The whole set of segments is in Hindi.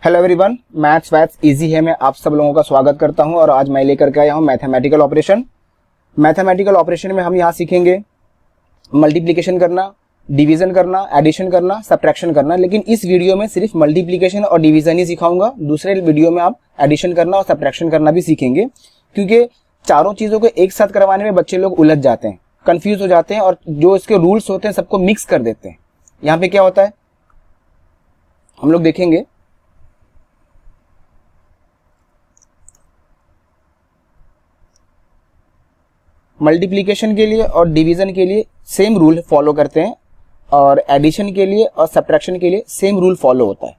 हेलो एवरीवन, मैथ्स इजी है में आप सब लोगों का स्वागत करता हूं और आज मैं लेकर के आया हूं मैथमेटिकल ऑपरेशन। मैथमेटिकल ऑपरेशन में हम यहां सीखेंगे मल्टीप्लिकेशन करना, डिवीजन करना, एडिशन करना, सब्ट्रैक्शन करना। लेकिन इस वीडियो में सिर्फ मल्टीप्लिकेशन और डिवीजन ही सिखाऊंगा। दूसरे वीडियो में आप एडिशन करना और सब्ट्रैक्शन करना भी सीखेंगे, क्योंकि चारों चीज़ों को एक साथ करवाने में बच्चे लोग उलझ जाते हैं, कन्फ्यूज हो जाते हैं और जो इसके रूल्स होते हैं सबको मिक्स कर देते हैं। यहाँ पे क्या होता है हम लोग देखेंगे। मल्टीप्लिकेशन के लिए और डिवीजन के लिए सेम रूल फॉलो करते हैं और एडिशन के लिए और सब्ट्रैक्शन के लिए सेम रूल फॉलो होता है।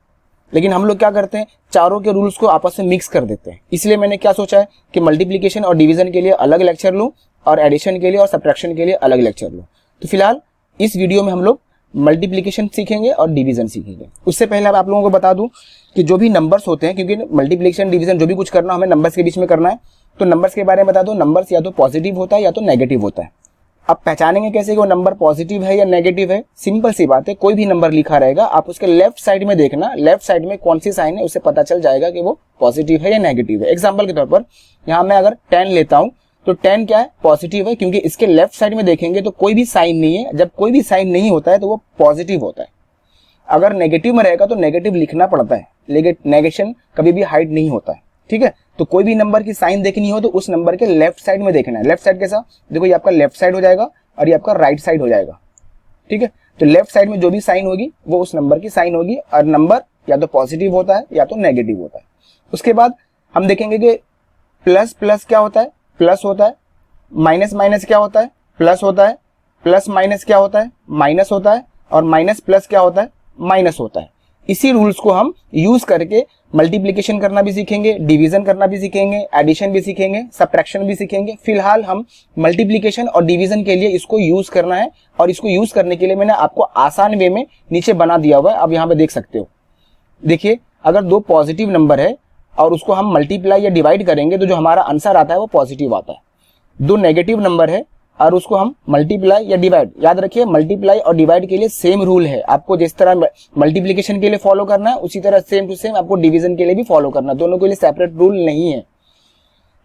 लेकिन हम लोग क्या करते हैं, चारों के रूल्स को आपस में मिक्स कर देते हैं। इसलिए मैंने क्या सोचा है कि मल्टीप्लिकेशन और डिवीजन के लिए अलग लेक्चर लूँ और एडिशन के लिए और सब्ट्रैक्शन के लिए अलग लेक्चर लूँ। तो फिलहाल इस वीडियो में हम लोग मल्टीप्लिकेशन सीखेंगे और डिवीजन सीखेंगे। उससे पहले आप लोगों को बता दूं कि जो भी नंबर्स होते हैं, क्योंकि मल्टीप्लिकेशन डिवीजन जो भी कुछ करना हमें नंबर्स के बीच में करना है, तो नंबर्स के बारे में बता दो। नंबर्स या तो पॉजिटिव होता है या तो नेगेटिव होता है। अब पहचानेंगे कैसे कि वो नंबर पॉजिटिव है या नेगेटिव है? सिंपल सी बात है, कोई भी नंबर लिखा रहेगा, आप उसके लेफ्ट साइड में देखना, लेफ्ट साइड में कौन सी साइन है, उससे पता चल जाएगा कि वो पॉजिटिव है या नेगेटिव है। एग्जाम्पल के तौर पर यहाँ मैं अगर 10 लेता हूँ तो 10 क्या है? पॉजिटिव है, क्योंकि इसके लेफ्ट साइड में देखेंगे तो कोई भी साइन नहीं है। जब कोई भी साइन नहीं होता है तो वो पॉजिटिव होता है। अगर नेगेटिव में रहेगा तो नेगेटिव लिखना पड़ता है, लेकिन नेगेशन कभी भी हाइड नहीं होता है। ठीक है, तो कोई भी नंबर की साइन देखनी हो तो उस नंबर के लेफ्ट साइड में देखना है। लेफ्ट साइड कैसा? देखो, ये आपका लेफ्ट साइड हो जाएगा और ये आपका राइट साइड हो जाएगा। ठीक है, तो लेफ्ट साइड में जो भी साइन होगी वो उस नंबर की साइन होगी और नंबर या तो पॉजिटिव होता है या तो नेगेटिव होता है। उसके बाद हम देखेंगे कि प्लस प्लस क्या होता है? प्लस होता है। माइनस माइनस क्या होता है? प्लस होता है। प्लस माइनस क्या होता है? माइनस होता है। और माइनस प्लस क्या होता है? माइनस होता है। इसी रूल्स को हम यूज करके मल्टीप्लिकेशन करना भी सीखेंगे, डिवीजन करना भी सीखेंगे, एडिशन भी सीखेंगे, सब्ट्रैक्शन भी सीखेंगे। फिलहाल हम मल्टीप्लिकेशन और डिवीजन के लिए इसको यूज करना है और इसको यूज करने के लिए मैंने आपको आसान वे में नीचे बना दिया हुआ है। अब यहाँ पे देख सकते हो, देखिए, अगर दो पॉजिटिव नंबर है और उसको हम मल्टीप्लाई या डिवाइड करेंगे तो जो हमारा आंसर आता है वो पॉजिटिव आता है। दो नेगेटिव नंबर है और उसको हम मल्टीप्लाई या डिवाइड, याद रखिए मल्टीप्लाई और डिवाइड के लिए सेम रूल है। आपको जिस तरह मल्टीप्लिकेशन के लिए फॉलो करना है उसी तरह सेम टू सेम आपको डिवीजन के लिए भी फॉलो करना है। दोनों के लिए सेपरेट रूल नहीं है।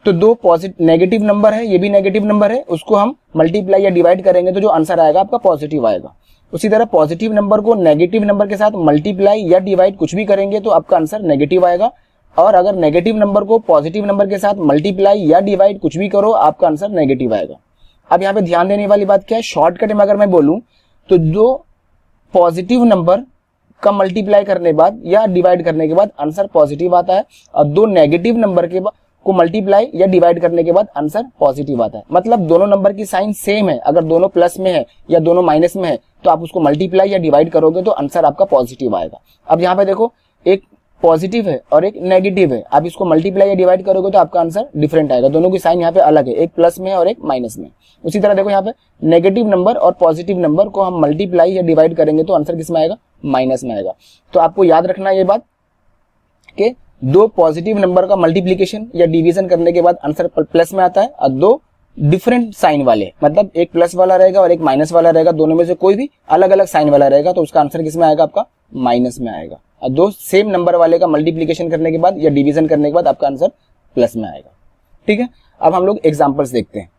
तो दो पॉजिटिव नेगेटिव नंबर है, ये भी नेगेटिव नंबर है, उसको हम मल्टीप्लाई या डिवाइड करेंगे तो जो आंसर आएगा आपका पॉजिटिव आएगा। उसी तरह पॉजिटिव नंबर को नेगेटिव नंबर के साथ मल्टीप्लाई या डिवाइड कुछ भी करेंगे तो आपका आंसर नेगेटिव आएगा। और अगर नेगेटिव नंबर को पॉजिटिव नंबर के साथ मल्टीप्लाई या डिवाइड कुछ भी करो, आपका आंसर नेगेटिव आएगा। अब यहाँ पे ध्यान देने वाली बात क्या है, शॉर्टकट में अगर मैं बोलूं तो जो पॉजिटिव नंबर का मल्टीप्लाई करने बाद या डिवाइड करने के बाद आंसर पॉजिटिव आता है और दो नेगेटिव नंबर के को मल्टीप्लाई या डिवाइड करने के बाद आंसर पॉजिटिव आता है। मतलब दोनों नंबर की साइन सेम है। अगर दोनों प्लस में है या दोनों माइनस में है तो आप उसको मल्टीप्लाई या डिवाइड करोगे तो आंसर आपका पॉजिटिव आएगा। अब यहाँ पे देखो, एक पॉजिटिव है और एक नेगेटिव है, आप इसको मल्टीप्लाई या डिवाइड करोगे तो आपका आंसर डिफरेंट आएगा। दोनों की साइन यहाँ पे अलग है, एक प्लस में है और एक माइनस में। उसी तरह देखो, यहाँ पे नेगेटिव नंबर और पॉजिटिव नंबर को हम मल्टीप्लाई या डिवाइड करेंगे तो आंसर किस में आएगा? माइनस में आएगा। तो आपको याद रखना ये बात कि दो पॉजिटिव नंबर का मल्टीप्लिकेशन या डिवीजन करने के बाद आंसर प्लस में आता है और दो डिफरेंट साइन वाले, मतलब एक प्लस वाला रहेगा और एक माइनस वाला रहेगा, दोनों में से कोई भी अलग अलग साइन वाला रहेगा तो उसका आंसर किस में आएगा? आपका माइनस में आएगा। और दो सेम नंबर वाले का मल्टीप्लिकेशन करने के बाद या डिवीजन करने के बाद आपका आंसर प्लस में आएगा। ठीक है, अब हम लोग एग्जांपल्स देखते हैं।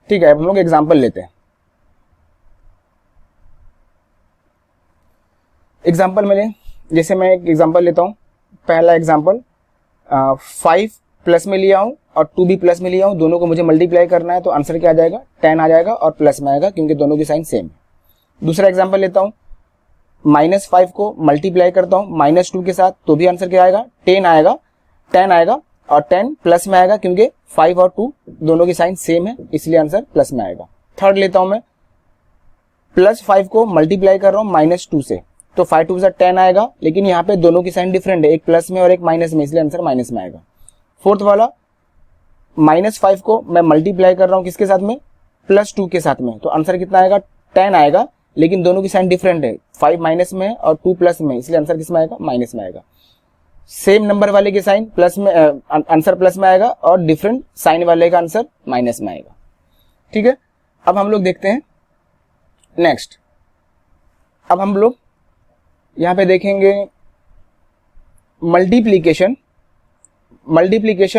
ठीक है, अब हम लोग एग्जांपल लेते हैं। एग्जांपल में जैसे मैं एक एग्जांपल लेता हूं। पहला एग्जांपल 5 प्लस में लिया हूं और 2 भी प्लस में लिया हूं, दोनों को मुझे मल्टीप्लाई करना है तो आंसर क्या आ जाएगा? 10 आ जाएगा और प्लस में आएगा क्योंकि दोनों की साइन सेम है। दूसरा एग्जांपल लेता हूं, -5 को मल्टीप्लाई करता हूं -2 के साथ तो भी आंसर क्या आएगा? 10 आएगा। 10 आएगा और 10 प्लस में आएगा क्योंकि 5 और 2 दोनों की साइन सेम है, इसलिए आंसर प्लस में आएगा। थर्ड लेता हूं मैं, +5 को मल्टीप्लाई कर रहा हूं -2 से तो 5 2 10 आएगा, लेकिन यहाँ पे दोनों की साइन डिफरेंट है, एक प्लस में और एक माइनस में, इसलिए आंसर माइनस में आएगा। फोर्थ वाला, -5 को मैं मल्टीप्लाई कर रहा हूँ किसके साथ में? +2 के साथ में, तो आंसर कितना आएगा? 10 आएगा, लेकिन दोनों की साइन डिफरेंट है, 5 माइनस में और 2 प्लस में, इसलिए आंसर किस में आएगा? माइनस में आएगा। सेम नंबर वाले के साइन प्लस में, आंसर प्लस में आएगा और डिफरेंट साइन वाले का आंसर माइनस में आएगा। ठीक है, अब हम लोग देखते हैं नेक्स्ट, अब हम लोग यहाँ पे देखेंगे multiplication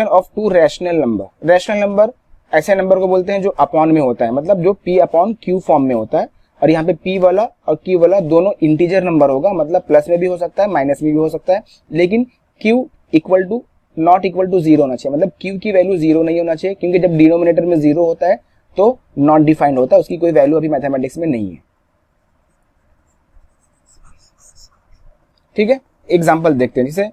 of to rational number. Rational number ऐसे नंबर को बोलते हैं जो अपॉन में होता है, मतलब जो p अपॉन क्यू फॉर्म में होता है। और यहाँ पे p वाला और q वाला दोनों इंटीजर नंबर होगा, मतलब प्लस में भी हो सकता है माइनस में भी हो सकता है, लेकिन q equal to not equal to zero होना चाहिए, मतलब q की वैल्यू जीरो नहीं होना चाहिए, क्योंकि जब डिनोमिनेटर में जीरो होता है तो नॉट डिफाइंड होता है, उसकी कोई वैल्यू अभी मैथमेटिक्स में नहीं है। ठीक है, एग्जाम्पल देखते हैं। जैसे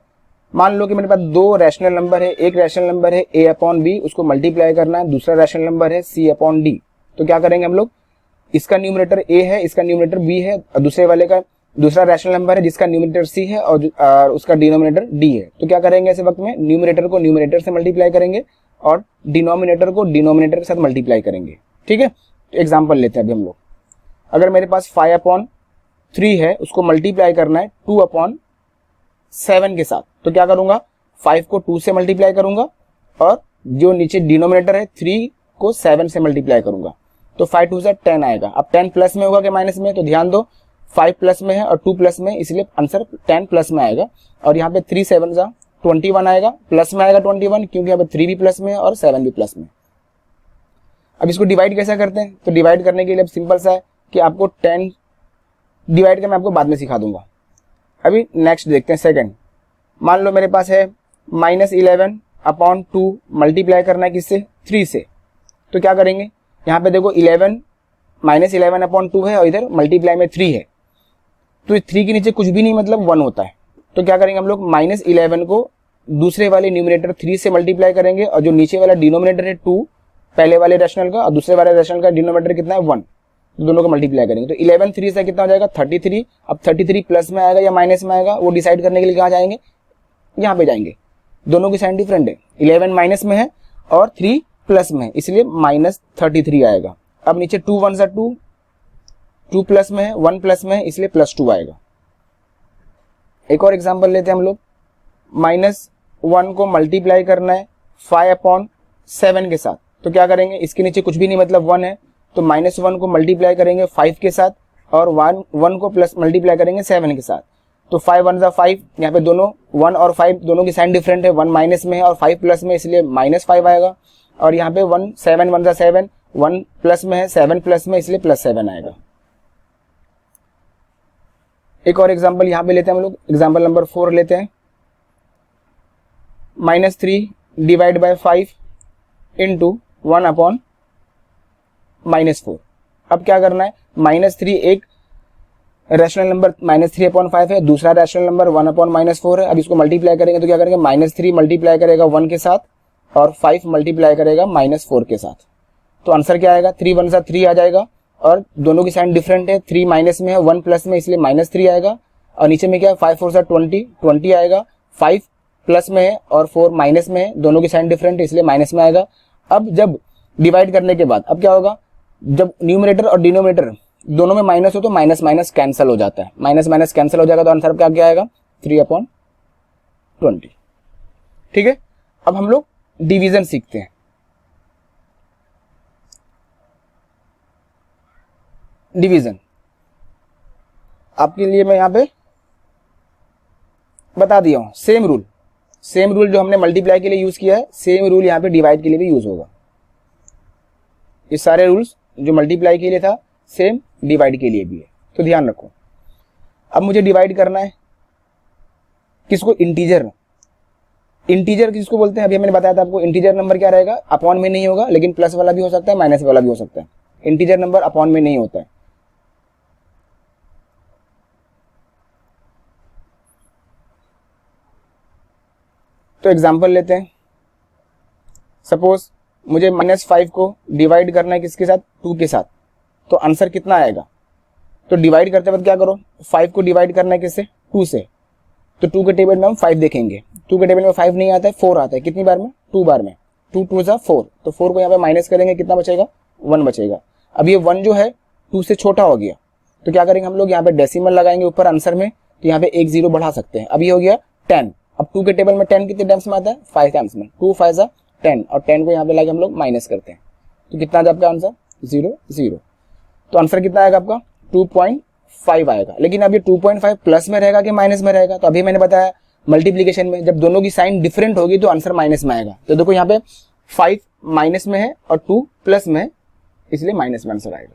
मान लो कि मेरे पास दो रैशनल नंबर है, एक रैशनल नंबर है a अपॉन बी, उसको मल्टीप्लाई करना है, दूसरा रैशनल नंबर है c अपॉन डी। तो क्या करेंगे हम लोग, इसका न्यूमरेटर a है, इसका न्यूमरेटर b है, और दूसरे वाले का दूसरा रैशनल नंबर है जिसका न्यूमरेटर c है और उसका डिनोमिनेटर d है। तो क्या करेंगे ऐसे वक्त में, न्यूमरेटर को न्यूमरेटर से मल्टीप्लाई करेंगे और डिनोमिनेटर को डिनोमिनेटर के साथ मल्टीप्लाई करेंगे। ठीक है, तो एग्जाम्पल लेते हैं अभी हम लोग। अगर मेरे पास 5 अपॉन 3 है, उसको मल्टीप्लाई करना है 2 अपॉन 7 के साथ, तो क्या करूंगा, 5 को 2 से मल्टीप्लाई करूंगा और जो नीचे डिनोमिनेटर है 3 को 7 से मल्टीप्लाई करूंगा, तो 5 2 से 10 आएगा। अब 10 प्लस में होगा कि माइनस में, तो ध्यान दो 5 प्लस में है और 2 प्लस में, इसलिए आंसर 10 प्लस में आएगा। और यहाँ पे 3 7 जा 21 आएगा, प्लस में आएगा 21, क्योंकि यहाँ पे 3 भी प्लस में है और 7 भी प्लस में। अब इसको डिवाइड कैसे करते हैं, तो डिवाइड करने के लिए अब सिंपल सा है कि आपको 10 डिवाइड कर मैं आपको बाद में सिखा दूंगा। अभी नेक्स्ट देखते हैं सेकंड। मान लो मेरे पास है -11 अपॉन 2 मल्टीप्लाई करना है किससे, 3 से। तो क्या करेंगे, यहाँ पे देखो 11 -11 अपॉन 2 है और इधर मल्टीप्लाई में 3 है, तो 3 के नीचे कुछ भी नहीं, मतलब 1 होता है। तो क्या करेंगे हम लोग, -11 को दूसरे वाले न्यूमरेटर 3 से मल्टीप्लाई करेंगे और जो नीचे वाला डिनोमिनेटर है 2 पहले वाले रैशनल का और दूसरे वाले रैशनल का डिनोमिनेटर कितना है 1, दोनों को मल्टीप्लाई करेंगे। तो 11 3 से कितना हो जाएगा 33। अब 33 प्लस में आएगा या माइनस में आएगा, वो डिसाइड करने के लिए कहाँ जाएंगे, यहाँ पे जाएंगे। दोनों की साइन डिफरेंट है, 11 माइनस में है और 3 प्लस में है, इसलिए -33 आएगा। अब नीचे 2 1 सा 2, 2 प्लस में है 1 प्लस में है, इसलिए +2 आएगा। एक और एग्जाम्पल लेते हैं हम लोग। -1 को मल्टीप्लाई करना है 5 अपॉन 7 के साथ, तो क्या करेंगे, इसके नीचे कुछ भी नहीं, मतलब 1 है, तो -1 को मल्टीप्लाई करेंगे 5 के साथ और 1 को प्लस मल्टीप्लाई करेंगे 7 के साथ। तो 5 1 सा 5, यहाँ पे दोनों 1 और 5 दोनों की साइन डिफरेंट है, 1 माइनस में है और 5 प्लस में, इसलिए -5 आएगा। और यहाँ पे 7 1 सा 7, 1 प्लस में है 7 प्लस में, इसलिए +7 आएगा। एक और एग्जाम्पल यहाँ पे लेते हैं हम लोग, एग्जाम्पल नंबर 4 लेते हैं। -3 डिवाइड बाय 5 इंटू 1 अपॉन -4। अब क्या करना है, -3 एक रैशनल नंबर -3 अपॉन 5 है, दूसरा रैशनल नंबर 1 अपॉन -4 है। अब इसको मल्टीप्लाई करेंगे तो क्या करेंगे, -3 मल्टीप्लाई करेगा 1 के साथ और 5 मल्टीप्लाई करेगा -4 के साथ। तो आंसर क्या आएगा, 3 1 सा 3 आ जाएगा और दोनों की साइन डिफरेंट है, 3 माइनस में है 1 प्लस में, इसलिए -3 आएगा। और नीचे में क्या है, 5 4 सा 20 आएगा, 5 प्लस में है और 4 माइनस में है, दोनों की साइन डिफरेंट है, इसलिए माइनस में आएगा। अब जब डिवाइड करने के बाद अब क्या होगा, जब न्यूमरेटर और डिनोमिनेटर दोनों में माइनस हो तो माइनस माइनस कैंसिल हो जाता है, माइनस माइनस कैंसिल हो जाएगा, तो आंसर क्या आएगा 3/20। ठीक है, अब हम लोग डिवीजन सीखते हैं। डिवीजन आपके लिए मैं यहां पे बता दिया हूं, सेम रूल जो हमने मल्टीप्लाई के लिए यूज किया है, सेम रूल यहां पे डिवाइड के लिए भी यूज होगा। ये सारे रूल्स जो मल्टीप्लाई के लिए था सेम डिवाइड के लिए भी है, तो ध्यान रखो। अब मुझे डिवाइड करना है किसको, इंटीजर किसको बोलते हैं, अभी मैंने बताया था आपको। इंटीजर नंबर क्या रहेगा, अपॉन में नहीं होगा, लेकिन प्लस वाला भी हो सकता है माइनस वाला भी हो सकता है। इंटीजर नंबर अपॉन में नहीं होता है। तो एग्जांपल लेते हैं। सपोज मुझे -5 को डिवाइड करना है किसके साथ, 2 के साथ, तो आंसर कितना आएगा। तो डिवाइड करते वक्त क्या करो, 5 को डिवाइड करना है किससे, 2 से, तो 2 के टेबल में हम 5 देखेंगे। 2 के टेबल में 5 नहीं आता है, 4 आता है, कितनी बार में, 2 बार में। 2 2 सा 4, तो 4 को यहाँ पे माइनस करेंगे, कितना बचेगा, 1 बचेगा। अब ये 1 जो है 2 से छोटा हो गया, तो क्या करेंगे हम लोग, यहाँ पे डेसिमल लगाएंगे ऊपर आंसर में, तो यहाँ पे 1 0 बढ़ा सकते हैं। अभी हो गया 10। अब 2 के टेबल में 10 कितने टाइम्स में आता है, 5 टाइम्स में, 2 5 सा 10, और 10 को यहाँ पे लाके हम लोग माइनस करते हैं, तो कितना आ जाए आपका आंसर, 0 0। तो आंसर कितना आएगा आपका 2.5 आएगा। लेकिन अब ये 2.5 प्लस में रहेगा कि माइनस में रहेगा? तो अभी मैंने बताया मल्टीप्लीकेशन में जब दोनों की साइन डिफरेंट होगी तो आंसर माइनस में आएगा। तो देखो यहाँ पे 5 माइनस में है और 2 प्लस में है, इसलिए माइनस में आंसर आएगा।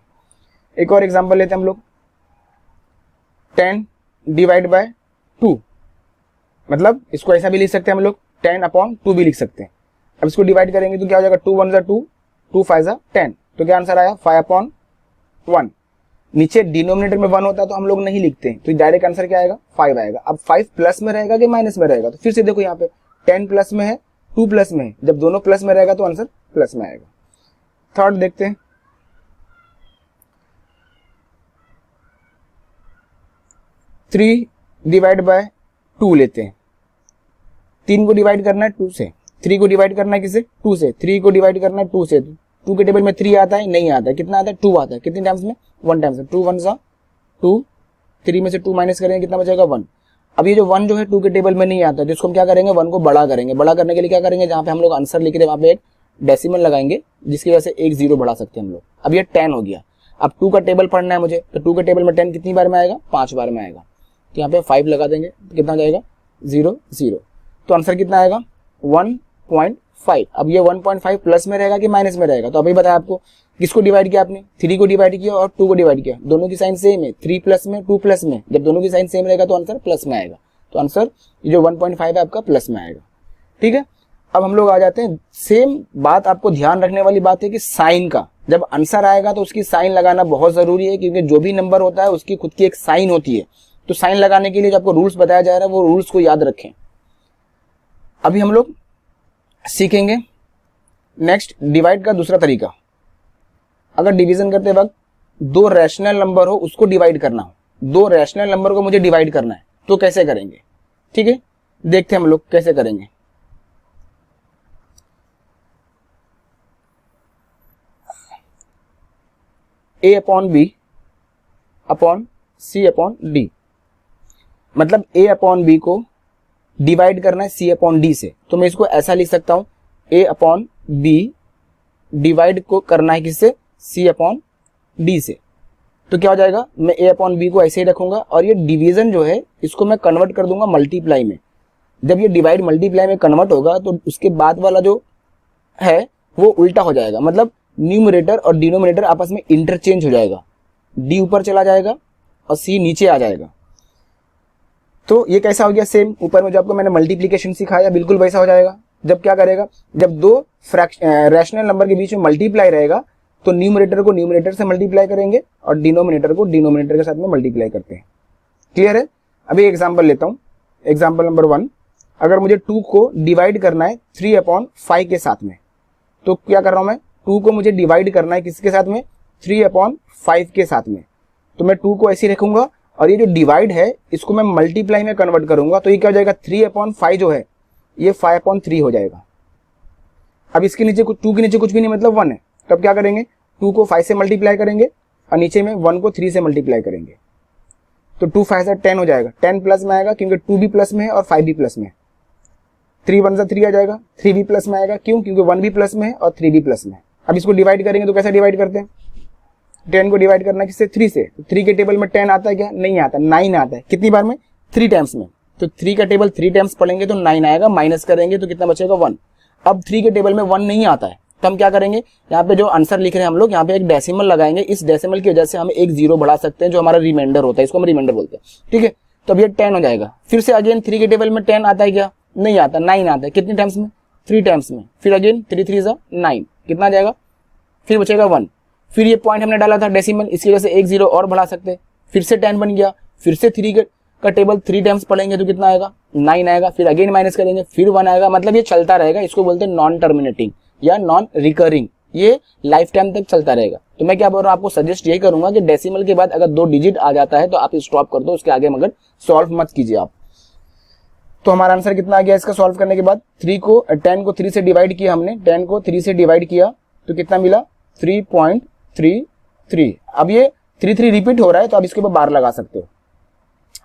एक और एग्जांपल लेते हैं हम लोग, 10 डिवाइड बाय 2, मतलब इसको ऐसा भी लिख सकते हैं हम लोग, 10/2 भी लिख सकते हैं। अब इसको डिवाइड करेंगे तो क्या हो जाएगा, 2 1 2, 2 5 10, तो क्या आंसर आया 5/1। नीचे डिनोमिनेटर में 1 होता है तो हम लोग नहीं लिखते, तो डायरेक्ट आंसर क्या आएगा 5 आएगा। अब 5 प्लस में रहेगा कि माइनस में रहेगा? तो फिर से देखो यहाँ पे 10 प्लस में है, 2 प्लस में है, जब दोनों प्लस में रहेगा तो आंसर प्लस में आएगा। थर्ड देखते हैं, 3 डिवाइड बाय 2 लेते हैं। 3 को डिवाइड करना है 2 से, 3 को डिवाइड करना है किससे, 2 से, 3 को डिवाइड करना है 2 से। 2 के टेबल में 3 आता है, नहीं आता है, कितना आता है 2 आता है। कितने टाइम्स में, 1 टाइम्स में। 2 1 2, 3 में से 2 माइनस करेंगे कितना बचेगा 1। अब ये जो 1 जो है 2 के टेबल में नहीं आता है, तो इसको हम क्या करेंगे, 1 को बड़ा करेंगे। बड़ा करने के लिए क्या करेंगे, जहाँ पे हम लोग आंसर लिख रहे हैं वहाँ पे एक डेसिमल लगाएंगे, जिसकी वजह से एक 0 बढ़ा सकते हैं हम लोग। अब ये 10 हो गया। अब 2 का टेबल पढ़ना है मुझे, तो 2 के टेबल में 10 कितनी बार में आएगा, 5 बार में आएगा। तो यहाँ पे 5 लगा देंगे तो कितना जाएगा 0 0, तो आंसर कितना आएगा 1.5। अब ये 1.5 प्लस में रहेगा कि माइनस में रहेगा? तो अभी बताया आपको, किसको डिवाइड किया आपने, 3 को डिवाइड किया और 2 को डिवाइड किया, दोनों की साइन सेम है, 3 प्लस में 2 प्लस में, जब दोनों की साइन सेम रहेगा तो आंसर प्लस में आएगा। तो आंसर ये जो 1.5 है आपका प्लस में आएगा। ठीक है, अब हम लोग आ जाते हैं, सेम बात आपको ध्यान रखने वाली बात है कि साइन का जब आंसर आएगा तो उसकी साइन लगाना बहुत जरूरी है, क्योंकि जो भी नंबर होता है उसकी खुद की एक साइन होती है। तो साइन लगाने के लिए जो आपको रूल्स बताया जा रहा है वो रूल्स को याद रखें। अभी हम लोग सीखेंगे नेक्स्ट डिवाइड का दूसरा तरीका। अगर डिवीजन करते वक्त 2 रैशनल नंबर हो उसको डिवाइड करना हो, 2 रैशनल नंबर को मुझे डिवाइड करना है, तो कैसे करेंगे? ठीक है, देखते हैं हम लोग कैसे करेंगे। A/B अपॉन C/D, मतलब A/B को डिवाइड करना है C/D से, तो मैं इसको ऐसा लिख सकता हूं, A/B डिवाइड को करना है किससे, C/D से। तो क्या हो जाएगा, मैं A/B को ऐसे ही रखूंगा और ये डिवीजन जो है इसको मैं कन्वर्ट कर दूंगा मल्टीप्लाई में। जब ये डिवाइड मल्टीप्लाई में कन्वर्ट होगा तो उसके बाद वाला जो है वो उल्टा हो जाएगा, मतलब न्यूमरेटर और डिनोमिनेटर आपस में इंटरचेंज हो जाएगा, D ऊपर चला जाएगा और C नीचे आ जाएगा। तो ये कैसा हो गया, सेम ऊपर में जो आपको मैंने मल्टीप्लीकेशन सिखाया बिल्कुल वैसा हो जाएगा। जब क्या करेगा, जब 2 रैशनल नंबर के बीच में मल्टीप्लाई रहेगा तो न्यूमरेटर को न्यूमरेटर से मल्टीप्लाई करेंगे और डिनोमिनेटर को डिनोमिनेटर के साथ में मल्टीप्लाई करते हैं। क्लियर है? अभी एग्जांपल लेता हूं, एग्जांपल नंबर 1, अगर मुझे 2 को डिवाइड करना है 3/5 के साथ में, तो क्या कर रहा हूं मैं, 2 को मुझे डिवाइड करना है किसके साथ में, 3/5 के साथ में। तो मैं 2 को ऐसे ही रखूंगा और ये जो डिवाइड है इसको मैं मल्टीप्लाई में कन्वर्ट करूंगा, तो ये क्या हो जाएगा, 3/5 जो है ये 5/3 हो जाएगा। अब इसके नीचे कुछ, 2 के नीचे कुछ भी नहीं, मतलब 1 है। तब क्या करेंगे, 2 को 5 से मल्टीप्लाई करेंगे और नीचे में 1 को 3 से मल्टीप्लाई करेंगे, तो 2 5 10 हो जाएगा। 10 प्लस में आएगा क्योंकि 2 भी प्लस में है और 5 भी प्लस में है। 3 1 3 आ जाएगा, 3 भी प्लस में आएगा, क्यों, क्योंकि 1 भी प्लस में है और 3 भी प्लस में है। अब इसको डिवाइड करेंगे तो कैसे डिवाइड करते हैं, 10 को डिवाइड करना है किससे, 3 से। तो 3 के टेबल में 10 आता है क्या, नहीं आता, 9 आता है। कितनी बार में, 3 टाइम्स में। तो 3 का टेबल 3 टाइम्स पढ़ेंगे तो 9 आएगा, माइनस करेंगे तो कितना बचेगा 1। अब 3 के टेबल में 1 नहीं आता है तो हम क्या करेंगे, यहाँ पे जो आंसर लिख रहे हैं हम लोग, यहाँ पे एक डेसिमल लगाएंगे। इस डेसिमल की वजह से हम एक 0 बढ़ा सकते हैं, जो हमारा रिमाइंडर होता है, इसको हम रिमाइंडर बोलते हैं। ठीक है, तो अब ये 10 हो जाएगा। फिर से अगेन 3 के टेबल में 10 आता है क्या, नहीं आता, 9 आता है। कितने टाइम्स में, 3 टाइम्स में। फिर अगेन 3 3 9, कितना आ जाएगा, फिर बचेगा 1। फिर ये पॉइंट हमने डाला था डेसिमल, इसकी वजह से एक 0 और बढ़ा सकते हैं। फिर से 10 बन गया, फिर से 3 का टेबल 3 टाइम्स पढ़ेंगे तो कितना आएगा, 9 आएगा। फिर अगेन माइनस करेंगे, फिर 1 आएगा। मतलब ये चलता रहेगा, इसको बोलते हैं नॉन टर्मिनेटिंग या नॉन रिकरिंग, ये लाइफ टाइम तक चलता रहेगा। तो मैं क्या बोल रहा हूँ, आपको सजेस्ट यही करूंगा कि डेसिमल के बाद अगर 2 डिजिट आ जाता है तो आप स्टॉप कर दो, उसके आगे मगर सॉल्व मत कीजिए आप। तो हमारा आंसर कितना आ गया इसका सॉल्व करने के बाद, 10 को 3 से डिवाइड किया हमने, 10 को 3 से डिवाइड किया तो कितना मिला, 3.33। अब ये 3 रिपीट हो रहा है तो आप इसके ऊपर बार लगा सकते हो।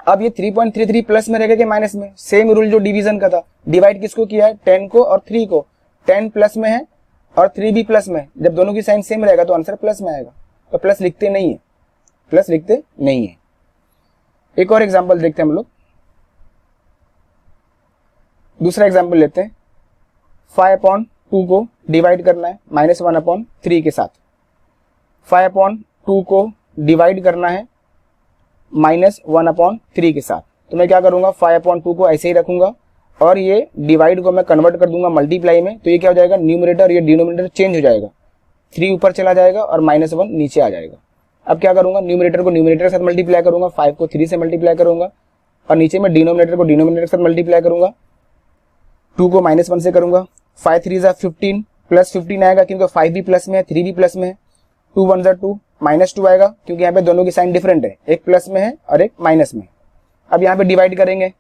अब ये 3.33 प्लस में रहेगा कि माइनस में, सेम रूल जो डिवीजन का था। डिवाइड किसको किया है, 10 को और 3 को। 10 प्लस में है और 3 भी प्लस में, जब दोनों की साइन सेम रहेगा तो आंसर प्लस में आएगा, तो प्लस लिखते नहीं है। प्लस लिखते नहीं है। एक और एग्जांपल देखते हैं हम लोग। दूसरा एग्जांपल लेते हैं। 5/2 को डिवाइड करना है -1/3 के साथ। 5/2 को डिवाइड करना है -1/3 के साथ। तो मैं क्या करूंगा, 5/2 को ऐसे ही रखूंगा और ये डिवाइड को मैं कन्वर्ट कर दूंगा मल्टीप्लाई में। तो ये क्या हो जाएगा, न्यूमरेटर और ये डिनोमिनेटर चेंज हो जाएगा, 3 ऊपर चला जाएगा और -1 नीचे आ जाएगा। अब क्या करूंगा, न्यूमरेटर को न्यूमरेटर के साथ मल्टीप्लाई करूंगा, 5 को 3 से मल्टीप्लाई करूंगा और नीचे में डिनोमिनेटर को डिनोमिनेटर के साथ मल्टीप्लाई करूंगा, 2 को -1 से करूंगा। 5 3 = 15 प्लस 15 आएगा क्योंकि 5 भी प्लस में है, 3 भी प्लस में है। 2 1 = 2 -2 आएगा क्योंकि यहाँ पे दोनों की साइन डिफरेंट है, एक प्लस में है और एक माइनस में। अब यहाँ पे डिवाइड करेंगे,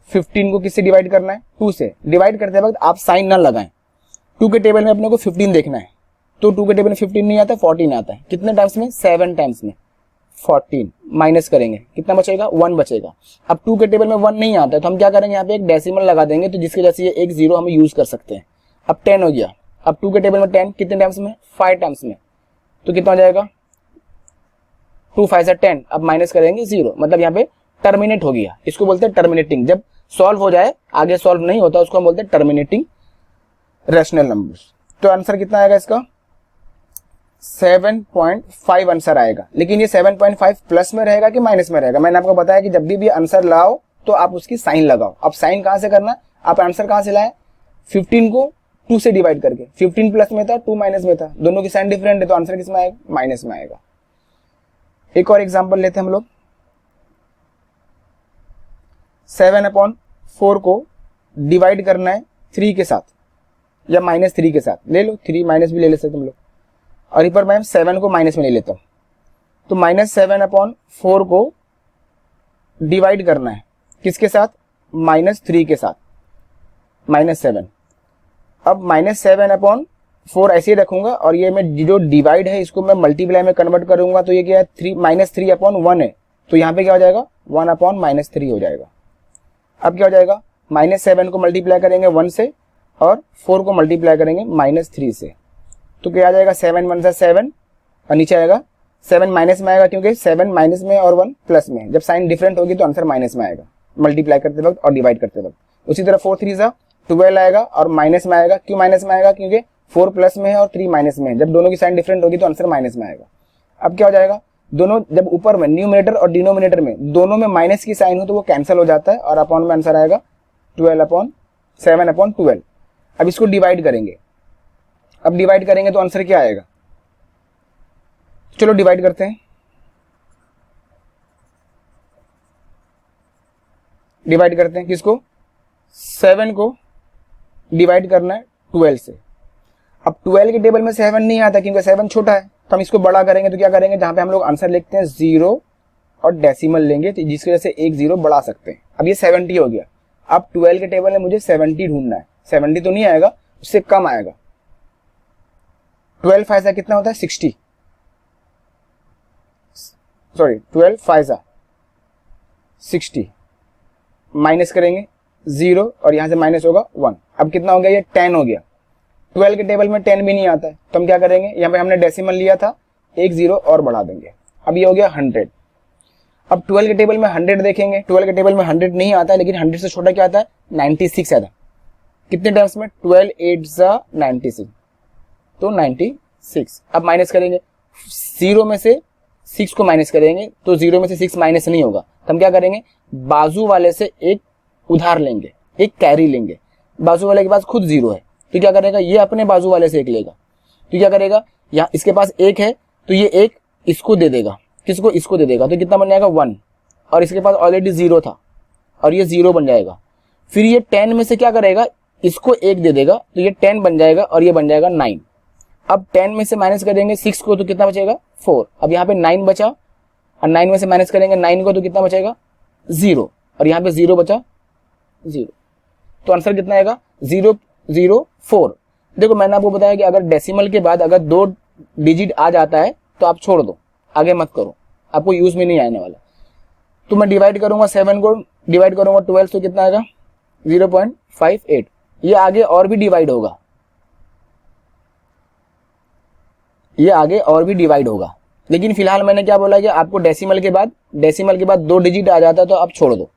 15 को किससे डिवाइड करना है, 2 से। डिवाइड करते वक्त आप साइन ना लगाएं। 2 के टेबल में अपने को 15 देखना है, तो 2 के टेबल में 15 नहीं आता, 14 आता है। कितने टाइम्स में, 7 टाइम्स में। 14 माइनस करेंगे, कितना बचेगा, 1 बचेगा। अब 2 के टेबल में 1 नहीं आता है तो हम क्या करेंगे, यहाँ पे एक डेसिमल लगा देंगे, तो जिसकी वजह से ये एक 0 हम यूज कर सकते हैं। अब 10 हो गया। अब 2 के टेबल में 10 कितने टाइम्स में, 5 टाइम्स में। तो कितना हो जाएगा, 2 5 = 10। अब माइनस करेंगे 0, मतलब यहाँ पे टर्मिनेट हो गया। इसको बोलते हैं टर्मिनेटिंग। जब सॉल्व हो जाए, आगे सॉल्व नहीं होता, उसको हम बोलते हैं टर्मिनेटिंग रैशनल नंबर्स। तो आंसर कितना आएगा इसका, 7.5 आंसर आएगा। लेकिन ये 7.5 प्लस में रहेगा कि माइनस में रहेगा। मैंने आपको बताया कि जब भी आंसर लाओ तो आप उसकी साइन लगाओ। अब साइन कहां से करना, आप आंसर कहां से लाए, 15 को 2 से डिवाइड करके। 15 प्लस में था, 2 माइनस में था, दोनों की साइन डिफरेंट है, तो आंसर किस में आएगा, माइनस में आएगा। एक और एग्जांपल लेते हैं हम लोग। 7/4 को डिवाइड करना है 3 के साथ या -3 के साथ, ले लो, 3 माइनस भी ले लेते तुम लोग। और यहाँ पर मैं 7 को माइनस में ले लेता हूं। तो -7/4 को डिवाइड करना है किसके साथ, -3 के साथ, -7। अब -7/4 ऐसे ही रखूंगा और ये मैं जो डिवाइड है इसको मैं मल्टीप्लाई में कन्वर्ट करूंगा। तो ये क्या है, -3/1 है। तो यहाँ पे क्या हो जाएगा, 1/-3 हो जाएगा। अब क्या हो जाएगा, -7 को मल्टीप्लाई करेंगे 1 से और 4 को मल्टीप्लाई करेंगे -3 से। तो क्या आ जाएगा, 7 1 = 7 और नीचे आएगा 7 माइनस में आएगा क्योंकि 7 माइनस में और 1 प्लस में। जब साइन डिफरेंट होगी तो आंसर माइनस में आएगा, मल्टीप्लाई करते वक्त और डिवाइड करते वक्त। उसी तरह 4 3 = 12 आएगा और माइनस में आएगा। क्यों माइनस में आएगा, क्योंकि 4 प्लस में है और 3 माइनस में है। जब दोनों की साइन डिफरेंट होगी तो आंसर माइनस में आएगा। अब क्या हो जाएगा, दोनों जब ऊपर में न्यूमरेटर और डिनोमिनेटर में दोनों में माइनस की साइन हो तो वो कैंसिल हो जाता है और अपॉन में आंसर आएगा 7/12। अब इसको डिवाइड करेंगे। अब डिवाइड करेंगे तो आंसर क्या आएगा, चलो डिवाइड करते हैं। डिवाइड करते हैं किसको, 7 को डिवाइड करना है 12 से। अब 12 के टेबल में 7 नहीं आता क्योंकि 7 छोटा है, तो हम इसको बड़ा करेंगे। तो क्या करेंगे, जहां पे हम लोग आंसर लिखते हैं 0 और डेसिमल लेंगे, तो जिसकी वजह से एक 0 बढ़ा सकते हैं। अब ये 70 हो गया। अब 12 के टेबल में मुझे 70 ढूंढना है। 70 तो नहीं आएगा, उससे कम आएगा। 12 5 कितना होता है, 60। सॉरी 12 5 60 माइनस करेंगे 0 और यहां से माइनस होगा 1। अब कितना हो गया, ये 10 हो गया। 12 के टेबल में 10 भी नहीं आता है तो हम क्या करेंगे, यहाँ पे हमने डेसिमल लिया था, एक 0 और बढ़ा देंगे। अब ये हो गया 100। अब 12 के टेबल में 100 देखेंगे। 12 के टेबल में 100 नहीं आता है, लेकिन 100 से छोटा क्या आता है, 96 आता है। कितने टर्म्स में, 12 8 = 96, तो 96। अब माइनस करेंगे, 0 में से 6 को माइनस करेंगे तो 0 में से 6 माइनस नहीं होगा। तो हम क्या करेंगे, बाजू वाले से एक उधार लेंगे, एक कैरी लेंगे। बाजू वाले के पास खुद 0 है तो क्या करेगा, ये अपने बाजू वाले से एक लेगा। तो क्या करेगा, यहाँ इसके पास 1 है तो ये 1 इसको दे देगा। किसको, इसको दे देगा। तो कितना बन जाएगा, 1। और इसके पास ऑलरेडी 0 था और ये 0 बन जाएगा। फिर ये 10 में से क्या करेगा, इसको 1 दे देगा तो ये 10 बन जाएगा और ये बन जाएगा 9। अब 10 में से माइनस करेंगे 6 को तो कितना बचेगा, 4। अब यहाँ पे 9 बचा और 9 में से माइनस करेंगे 9 को तो कितना बचेगा, 0। और यहाँ पे 0 बचा, 0। तो आंसर कितना आएगा, 0 0 4। देखो मैंने आपको बताया कि अगर डेसिमल के बाद अगर 2 डिजिट आ जाता है तो आप छोड़ दो, आगे मत करो, आपको यूज में नहीं आने वाला। तो मैं डिवाइड करूंगा 7 को डिवाइड करूंगा 12 तो कितना आएगा, 0.58। ये आगे और भी डिवाइड होगा, ये आगे और भी डिवाइड होगा। लेकिन फिलहाल मैंने क्या बोला कि आपको डेसिमल के बाद 2 डिजिट आ जाता है तो आप छोड़ दो।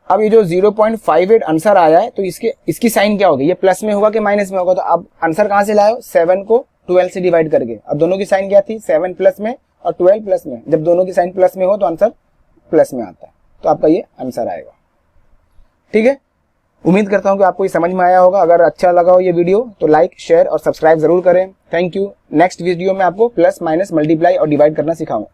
अब ये जो 0.58 आंसर आया है तो इसकी साइन क्या होगी, ये प्लस में होगा कि माइनस में होगा। तो आप आंसर कहां से लाए हो, 7 को 12 से डिवाइड करके। अब दोनों की साइन क्या थी, 7 प्लस में और 12 प्लस में। जब दोनों की साइन प्लस में हो तो आंसर प्लस में आता है, तो आपका ये आंसर आएगा। ठीक है, उम्मीद करता हूं कि आपको ये समझ में आया होगा। अगर अच्छा लगा हो ये वीडियो तो लाइक, शेयर और सब्सक्राइब जरूर करें। Thank you. नेक्स्ट वीडियो में आपको प्लस, माइनस, मल्टीप्लाई और डिवाइड करना सिखाऊंगा।